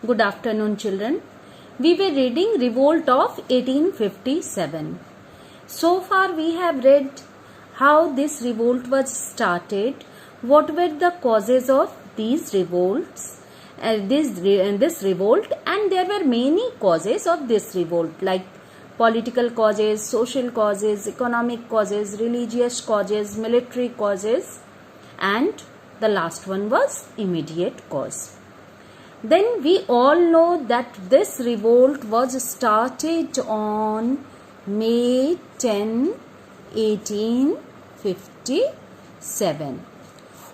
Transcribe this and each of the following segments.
Good afternoon, children. We were reading Revolt of 1857. So far we have read how this revolt was started, what were the causes of these revolts, this revolt, and there were many causes of this revolt like political causes, social causes, economic causes, religious causes, military causes, and the last one was immediate cause. Then we all know that this revolt was started on May 10, 1857.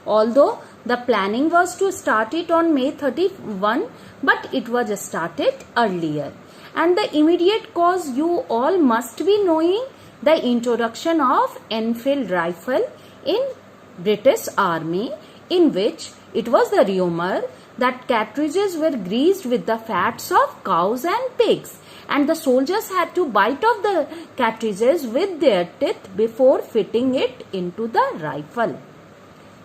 Although the planning was to start it on May 31, but it was started earlier. And the immediate cause, you all must be knowing, the introduction of Enfield rifle in British Army, in which it was the rumor that cartridges were greased with the fats of cows and pigs, and the soldiers had to bite off the cartridges with their teeth before fitting it into the rifle.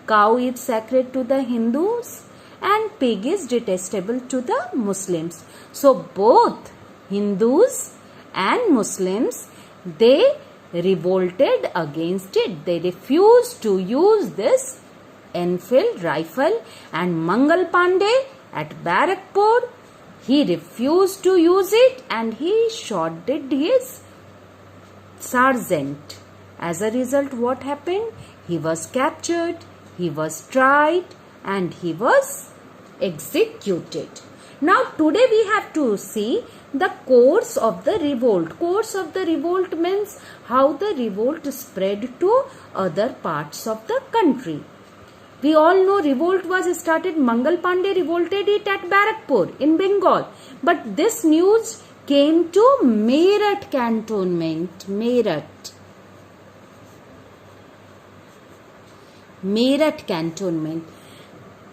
Cow is sacred to the Hindus and pig is detestable to the Muslims. So both Hindus and Muslims, they revolted against it. They refused to use this Enfield rifle, and Mangal Pandey at Barakpur, he refused to use it and he shot dead his sergeant. As a result, what happened? He was captured, he was tried, and he was executed. Now today we have to see the course of the revolt. Course of the revolt means how the revolt spread to other parts of the country. We all know revolt was started, Mangal Pandey revolted it at Barakpur in Bengal. But this news came to Meerut cantonment. Meerut cantonment.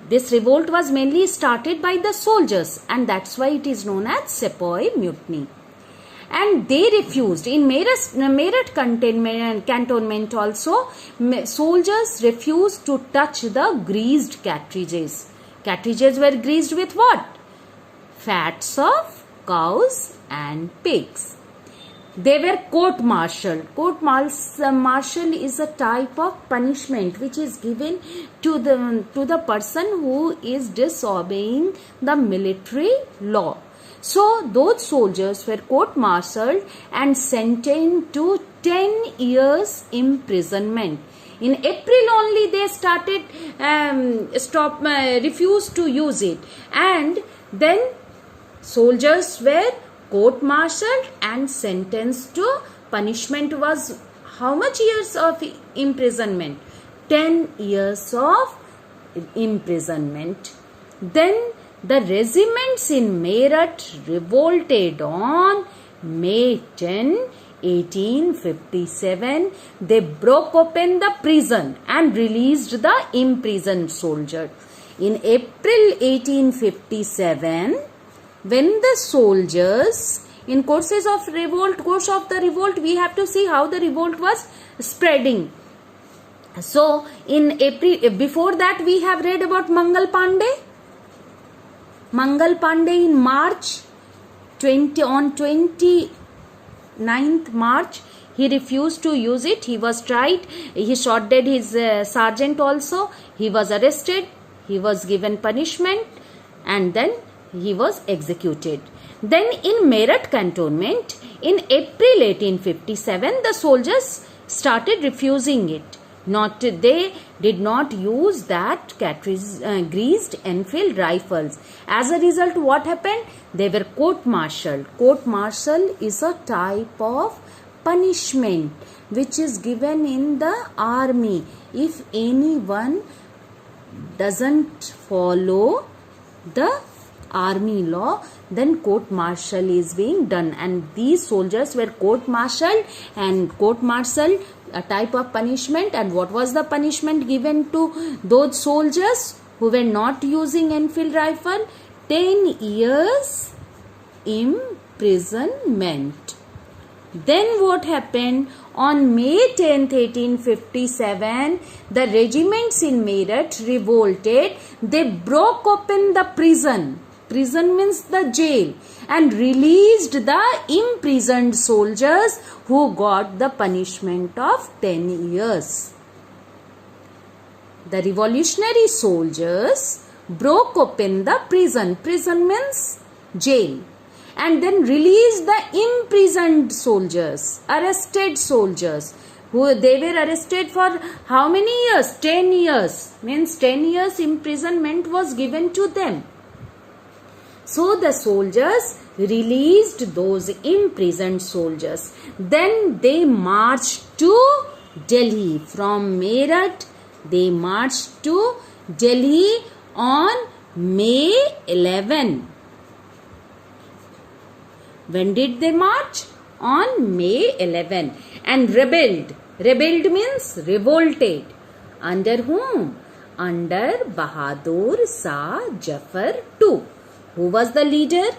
This revolt was mainly started by the soldiers, and that's why it is known as Sepoy Mutiny. And they refused. In Meerut cantonment also, soldiers refused to touch the greased cartridges. Cartridges were greased with what? Fats of cows and pigs. They were court-martialed. Court-martial is a type of punishment which is given to the person who is disobeying the military law. So those soldiers were court-martialed and sentenced to 10 years imprisonment. In April only they started refused to use it, and then soldiers were court-martialed and sentenced to punishment was how much years of imprisonment? 10 years of imprisonment. Then the regiments in Meerut revolted on May 10, 1857. They broke open the prison and released the imprisoned soldier. In April 1857, when the soldiers, in course of the revolt, we have to see how the revolt was spreading. So in April, before that we have read about Mangal Pandey. Mangal Pandey in March, on 29th March, he refused to use it. He was tried. He shot dead his sergeant also. He was arrested. He was given punishment, and then he was executed. Then in Meerut cantonment, in April 1857, the soldiers started refusing it. They did not use that greased Enfield rifles. As a result, what happened? They were court-martialed. Court-martial is a type of punishment which is given in the army. If anyone doesn't follow the army law, then court-martial is being done, and these soldiers were court-martialed, and court-martial a type of punishment. And what was the punishment given to those soldiers who were not using Enfield rifle? 10 years imprisonment. Then what happened? On May 10th, 1857, the regiments in Meerut revolted. They broke open the prison Prison means the jail. And released the imprisoned soldiers who got the punishment of 10 years. The revolutionary soldiers broke open the prison. Prison means jail. And then released the imprisoned soldiers, arrested soldiers. They were arrested for how many years? 10 years. Means 10 years imprisonment was given to them. So the soldiers released those imprisoned soldiers. Then they marched to Delhi. From Meerut, they marched to Delhi on May 11. When did they march? On May 11. And rebelled. Rebelled means revolted. Under whom? Under Bahadur Shah Jafar II. Who was the leader?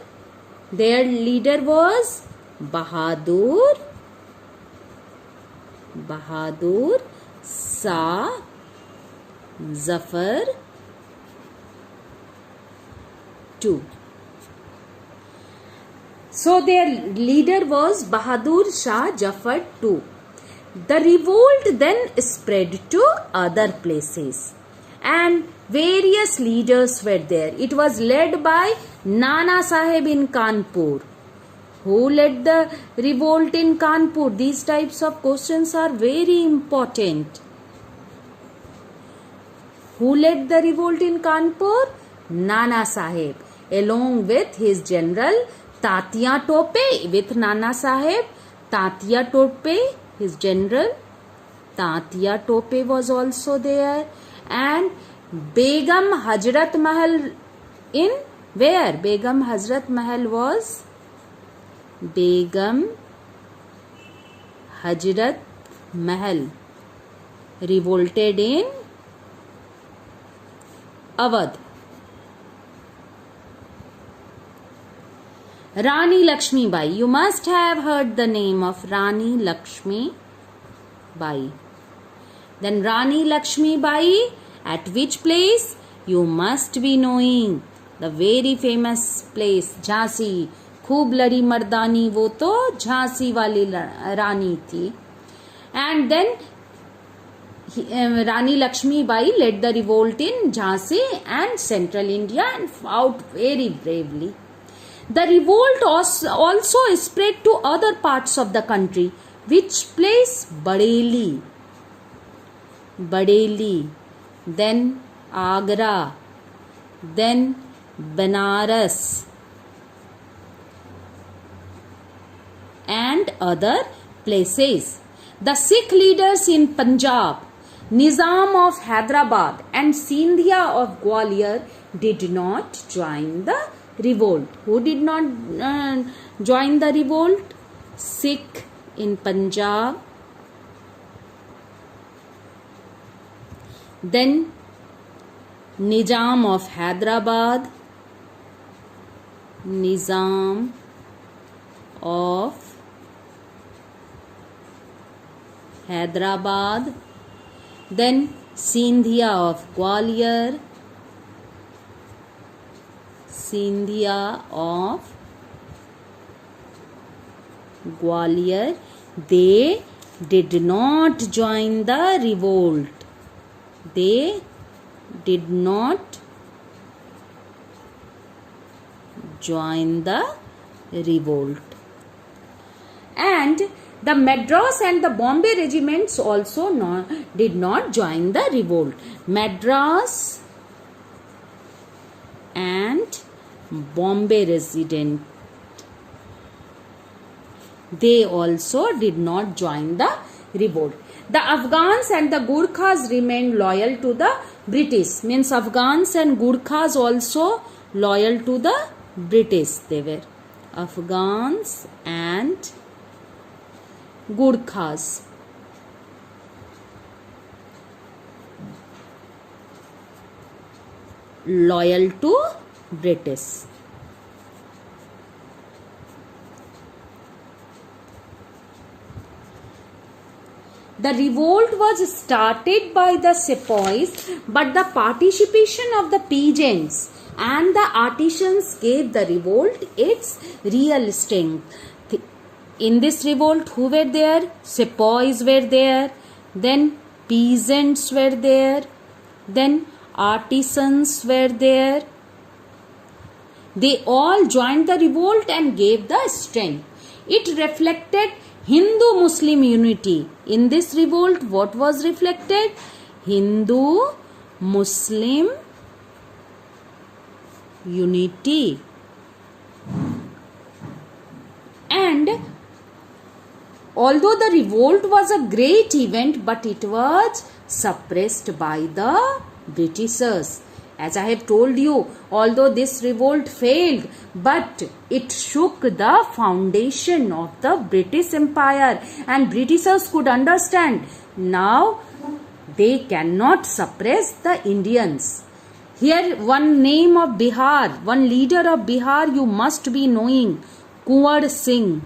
Their leader was Bahadur Shah Zafar II. So their leader was Bahadur Shah Jafar II. The revolt then spread to other places and various leaders were there. It was led by Nana Sahib in Kanpur. Who led the revolt in Kanpur? These types of questions are very important. Who led the revolt in Kanpur? Nana Sahib, along with his general Tatya Tope. With Nana Sahib, Tatya Tope, his general Tatya Tope was also there, and Begum Hazrat Mahal in where? Begum Hazrat Mahal was Begum Hazrat Mahal revolted in Awadh. Rani Lakshmi Bai. You must have heard the name of Rani Lakshmi Bai. Then Rani Lakshmi Bai, at which place? You must be knowing the very famous place, Jhansi. खूब लड़ी मर्दानी, वो तो झांसी वाली रानी थी. And then Rani Lakshmi Bai led the revolt in Jhansi and central India and fought very bravely. The revolt also spread to other parts of the country. Which place? Bareilly. Then Agra. Then Banaras. And other places. The Sikh leaders in Punjab, Nizam of Hyderabad and Sindhia of Gwalior did not join the revolt. Who did not join the revolt? Sikh in Punjab. Then Nizam of Hyderabad. Nizam of Hyderabad. Then Sindhia of Gwalior. Sindhia of Gwalior. They did not join the revolt. They did not join the revolt. And the Madras and the Bombay regiments also did not join the revolt. Madras and Bombay regiment, they also did not join the revolt. The Afghans and the Gurkhas remained loyal to the British. Means Afghans and Gurkhas also loyal to the British. They were Afghans and Gurkhas. Loyal to British. The revolt was started by the sepoys, but the participation of the peasants and the artisans gave the revolt its real strength. In this revolt, who were there? Sepoys were there, then peasants were there, then artisans were there. They all joined the revolt and gave the strength. It reflected Hindu-Muslim unity. In this revolt, what was reflected? Hindu-Muslim unity. And although the revolt was a great event, but it was suppressed by the Britishers. As I have told you, although this revolt failed, but it shook the foundation of the British Empire, and Britishers could understand now they cannot suppress the Indians. Here one name of Bihar, one leader of Bihar you must be knowing, Kunwar Singh.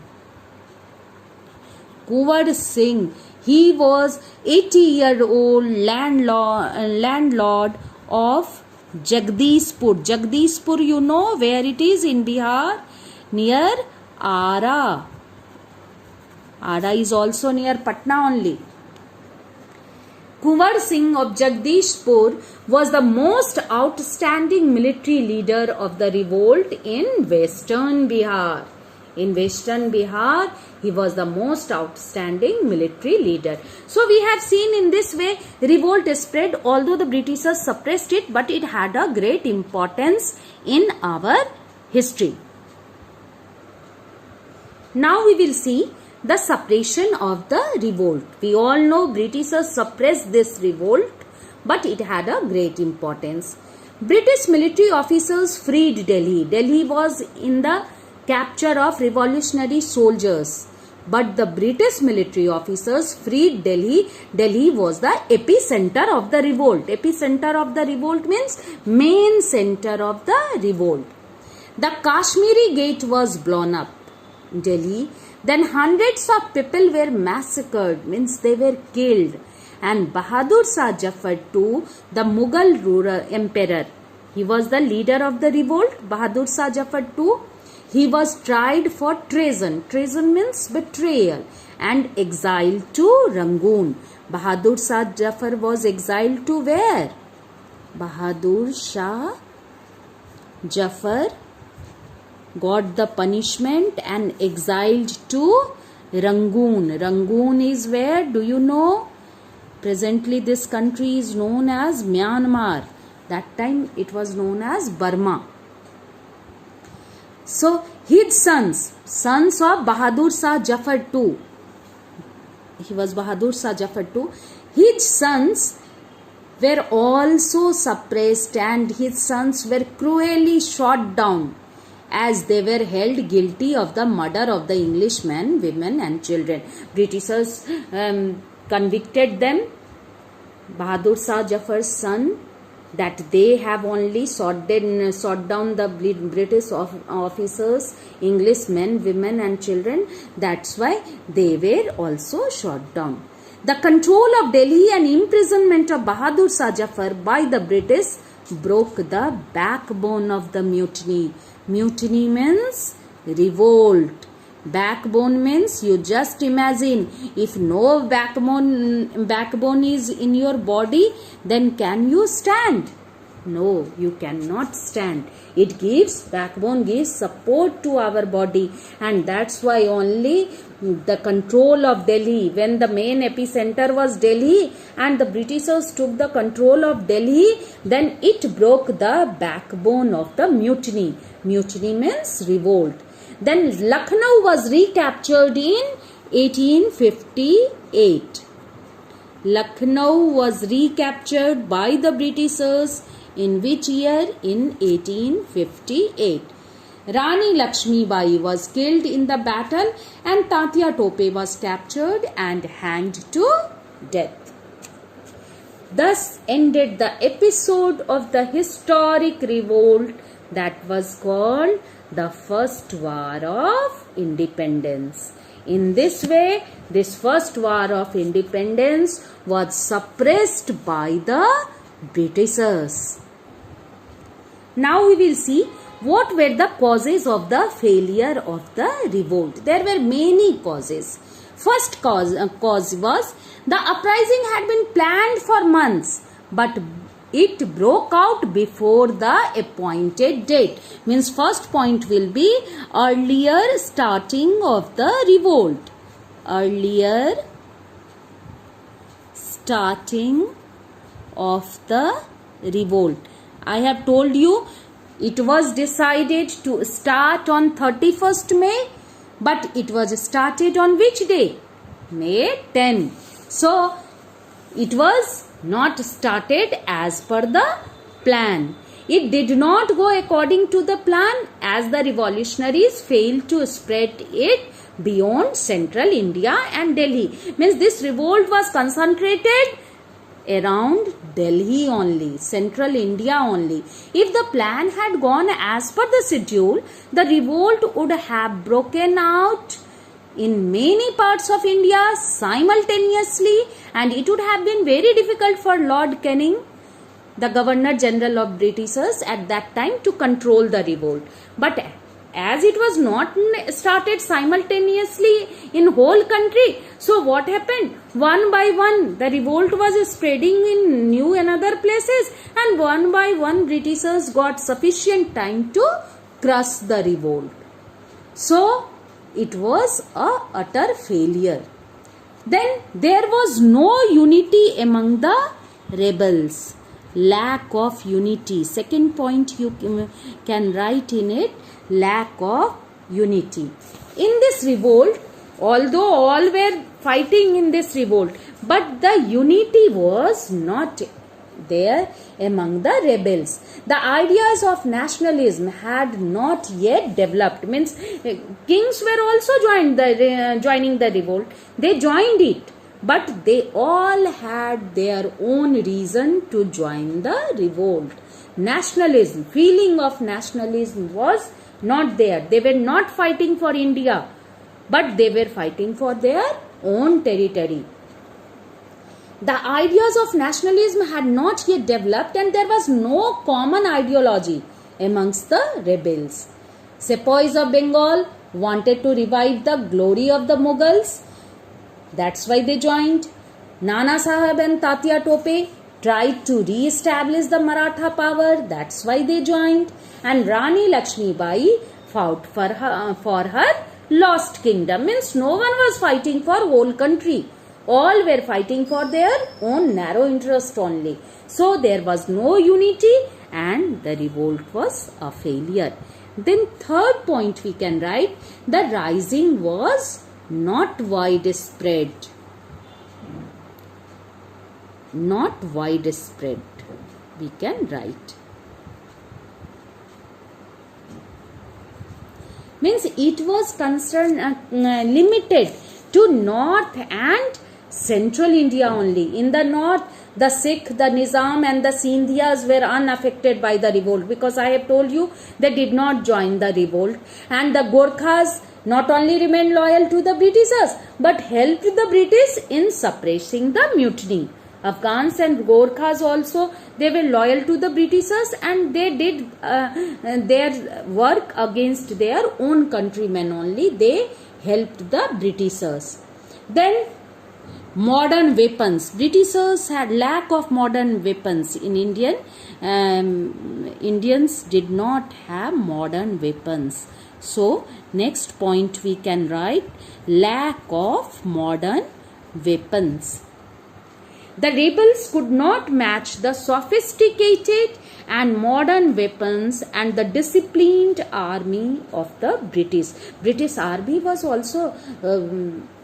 Kunwar Singh, he was 80-year-old landlord of Jagdishpur. Jagdishpur, you know where it is in Bihar? Near Ara. Ara is also near Patna only. Kunwar Singh of Jagdishpur was the most outstanding military leader of the revolt in Western Bihar. In Western Bihar, he was the most outstanding military leader. So we have seen in this way, revolt spread, although the Britishers suppressed it, but it had a great importance in our history. Now we will see the suppression of the revolt. We all know Britishers suppressed this revolt, but it had a great importance. British military officers freed Delhi. Delhi was in the capture of revolutionary soldiers, but the British military officers freed Delhi. Delhi was the epicenter of the revolt. Epicenter of the revolt means main center of the revolt. The Kashmiri Gate was blown up in Delhi. Then hundreds of people were massacred, means they were killed. And Bahadur Shah Jafar II, the Mughal ruler emperor, he was the leader of the revolt, Bahadur Shah Jafar II. He was tried for treason. Treason means betrayal, and exiled to Rangoon. Bahadur Shah Jafar was exiled to where? Bahadur Shah Jafar got the punishment and exiled to Rangoon. Rangoon is where? Do you know? Presently this country is known as Myanmar. That time it was known as Burma. So his sons of Bahadur Shah Jafar II, he was Bahadur Shah Jafar II, his sons were also suppressed and his sons were cruelly shot down as they were held guilty of the murder of the Englishmen, women and children. Britishers convicted them, Bahadur Shah Jafar's son, that they have only shot down the British officers, Englishmen, women and children. That's why they were also shot down. The control of Delhi and imprisonment of Bahadur Shah Jafar by the British broke the backbone of the mutiny. Mutiny means revolt. Backbone means, you just imagine, if no backbone is in your body, then can you stand? No, you cannot stand. It gives, backbone gives support to our body, and that's why only the control of Delhi, when the main epicenter was Delhi and the Britishers took the control of Delhi, then it broke the backbone of the mutiny. Mutiny means revolt. Then Lucknow was recaptured in 1858. Lucknow was recaptured by the Britishers in which year? In 1858. Rani Lakshmi Bai was killed in the battle and Tatya Tope was captured and hanged to death. Thus ended the episode of the historic revolt that was called the First War of Independence. In this way, this First War of Independence was suppressed by the Britishers. Now we will see what were the causes of the failure of the revolt. There were many causes. First cause was the uprising had been planned for months, but it broke out before the appointed date. Means first point will be earlier starting of the revolt. Earlier starting of the revolt. I have told you it was decided to start on 31st May, but it was started on which day? May 10. So it was not started as per the plan. It did not go according to the plan, as the revolutionaries failed to spread it beyond central India and Delhi. Means this revolt was concentrated around Delhi only, central India only. If the plan had gone as per the schedule, the revolt would have broken out in many parts of India simultaneously, and it would have been very difficult for Lord Canning, the Governor General of Britishers at that time, to control the revolt. But as it was not started simultaneously in whole country, so what happened? One by one the revolt was spreading in new and other places, and one by one Britishers got sufficient time to crush the revolt. So it was a utter failure. Then there was no unity among the rebels. Lack of unity. Second point you can write in it, lack of unity. In this revolt, although all were fighting in this revolt, but the unity was not there among the rebels. The ideas of nationalism had not yet developed. Means kings were also joining the revolt. They joined it, but they all had their own reason to join the revolt. Nationalism, feeling of nationalism was not there. They were not fighting for India, but they were fighting for their own territory. The ideas of nationalism had not yet developed, and there was no common ideology amongst the rebels. Sepoys of Bengal wanted to revive the glory of the Mughals. That's why they joined. Nana Sahib and Tatya Tope tried to re-establish the Maratha power. That's why they joined. And Rani Lakshmi Bai fought for her lost kingdom. Means no one was fighting for whole country. All were fighting for their own narrow interest only. So there was no unity, and the revolt was a failure. Then third point we can write, the rising was not widespread. Not widespread, we can write. Means it was limited to north and central India only. In the north, the Sikh, the Nizam and the Sindhias were unaffected by the revolt, because I have told you they did not join the revolt. And the Gorkhas not only remained loyal to the Britishers, but helped the British in suppressing the mutiny. Afghans and Gorkhas also, they were loyal to the Britishers, and they did their work against their own countrymen only. They helped the Britishers. Then modern weapons. Britishers had lack of modern weapons. In Indians did not have modern weapons. So next point we can write, lack of modern weapons. The rebels could not match the sophisticated and modern weapons and the disciplined army of the British. British army was also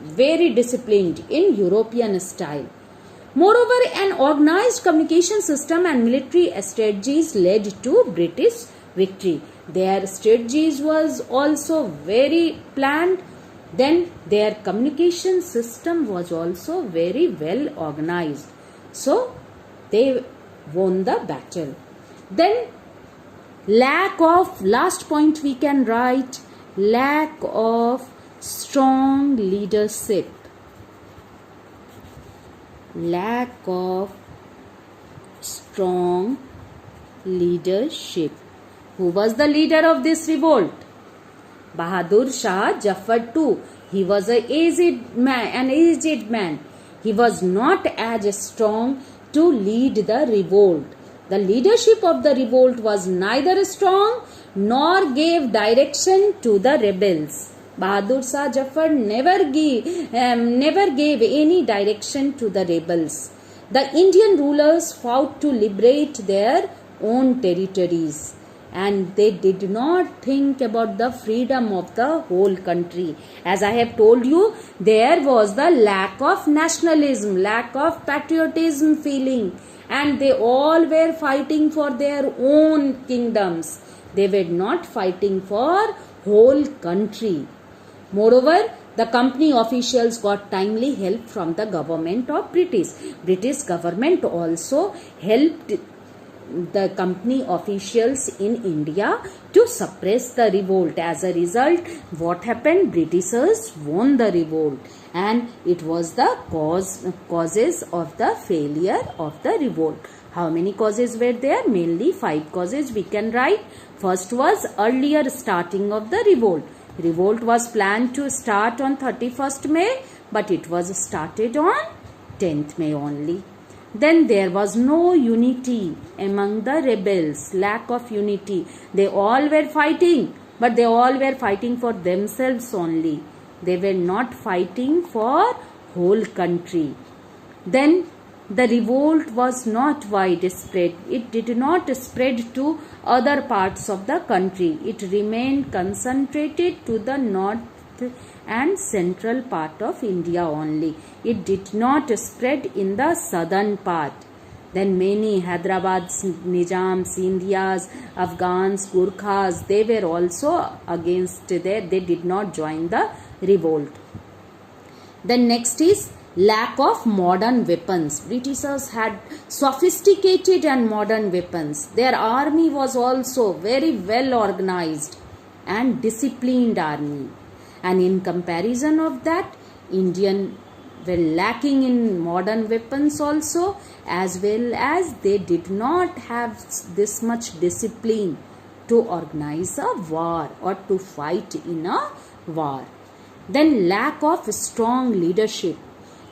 very disciplined in European style. Moreover, an organized communication system and military strategies led to British victory. Their strategies was also very planned. Then their communication system was also very well organized. So they won the battle. Then last point we can write, lack of strong leadership. Lack of strong leadership. Who was the leader of this revolt? Bahadur Shah Jafar too. He was an aged man. He was not as strong to lead the revolt. The leadership of the revolt was neither strong nor gave direction to the rebels. Bahadur Shah Jafar never gave any direction to the rebels. The Indian rulers fought to liberate their own territories, and they did not think about the freedom of the whole country. As I have told you, there was the lack of nationalism, lack of patriotism feeling, and they all were fighting for their own kingdoms. They were not fighting for whole country. Moreover, the company officials got timely help from the government of British. British government also helped the company officials in India to suppress the revolt. As a result, what happened? Britishers won the revolt, and it was the causes of the failure of the revolt. How many causes were there? Mainly 5 causes we can write. First was earlier starting of the revolt. Revolt was planned to start on 31st May, but it was started on 10th May only. Then there was no unity among the rebels, lack of unity. They all were fighting, but they all were fighting for themselves only. They were not fighting for whole country. Then the revolt was not widespread. It did not spread to other parts of the country. It remained concentrated to the north and central part of India only. It did not spread in the southern part. Then many Hyderabad's Nizams, Sindhias, Afghans, Gurkhas, they were also against there. They did not join the revolt. Then next is lack of modern weapons. Britishers had sophisticated and modern weapons. Their army was also very well organized and disciplined army. And in comparison of that, Indian were lacking in modern weapons also, as well as they did not have this much discipline to organize a war or to fight in a war. Then lack of strong leadership.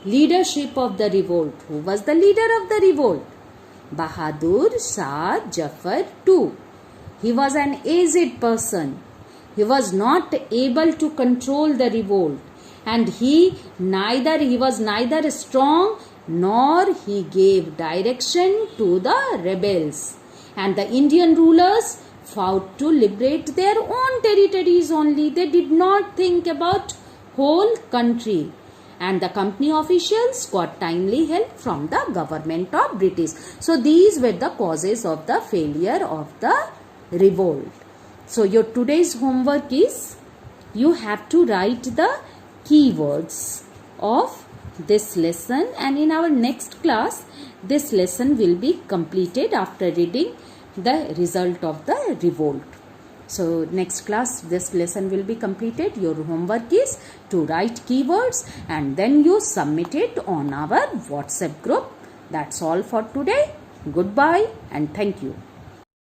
Leadership of the revolt. Who was the leader of the revolt? Bahadur Shah Jafar too. He was an aged person. He was not able to control the revolt, and he was neither strong nor he gave direction to the rebels. And the Indian rulers fought to liberate their own territories only. They did not think about whole country. And the company officials got timely help from the government of British. So these were the causes of the failure of the revolt. So your today's homework is, you have to write the keywords of this lesson, and in our next class this lesson will be completed after reading the result of the revolt. So next class this lesson will be completed. Your homework is to write keywords and then you submit it on our WhatsApp group. That's all for today. Goodbye and thank you.